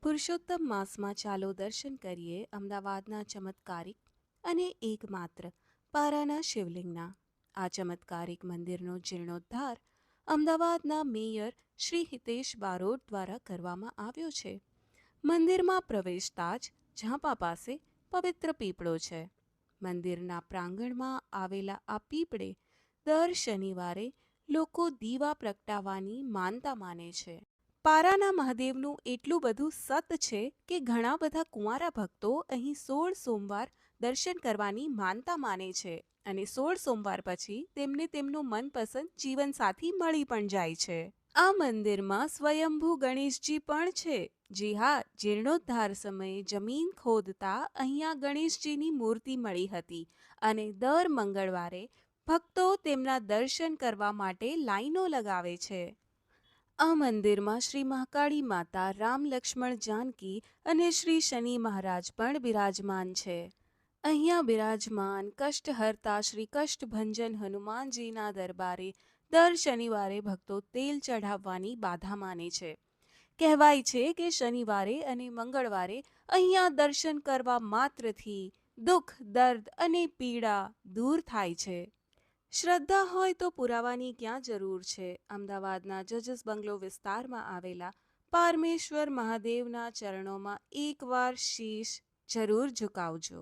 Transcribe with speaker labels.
Speaker 1: પુરુષોત્તમ માસમાં ચાલો દર્શન કરીએ અમદાવાદના ચમત્કારિક અને એકમાત્ર પારાના શિવલિંગના. આ ચમત્કારિક મંદિરનો જીર્ણોદ્ધાર અમદાવાદના મેયર શ્રી હિતેશ બારોટ દ્વારા કરવામાં આવ્યો છે. મંદિરમાં પ્રવેશતા જ ઝાંપા પાસે પવિત્ર પીપળો છે. મંદિરના પ્રાંગણમાં આવેલા આ પીપળે દર શનિવારે લોકો દીવા પ્રગટાવવાની માનતા માને છે. પારાના મહાદેવનું એટલું બધું સત છે કે ઘણા બધા કુંવારા ભક્તો અહીં 16 સોમવાર દર્શન કરવાની માનતા માને છે અને 16 સોમવાર પછી તેમને તેમનો મનપસંદ જીવનસાથી મળી પણ જાય છે. આ મંદિરમાં સ્વયંભૂ ગણેશજી પણ છે. જી હા, જીર્ણોદ્ધાર સમયે જમીન ખોદતા અહીંયા ગણેશજીની મૂર્તિ મળી હતી અને દર મંગળવારે ભક્તો તેમના દર્શન કરવા માટે લાઈનો લગાવે છે. આ મંદિરમાં શ્રી મહાકાળી માતા, રામ લક્ષ્મણ જાનકી અને શ્રી શનિ મહારાજ પણ બિરાજમાન છે. અહીંયા બિરાજમાન કષ્ટહર્તા શ્રી કષ્ટભંજન હનુમાનજીના દરબારે દર શનિવારે ભક્તો તેલ ચઢાવવાની બાધા માને છે. કહેવાય છે કે શનિવારે અને મંગળવારે અહીંયા દર્શન કરવા માત્રથી દુઃખ, દર્દ અને પીડા દૂર થાય છે. શ્રદ્ધા હોય તો પુરાવાની ક્યાં જરૂર છે. અમદાવાદના જજીસ બંગલો વિસ્તારમાં આવેલા પારમેશ્વર મહાદેવના ચરણોમાં એકવાર શીશ જરૂર ઝુકાવજો.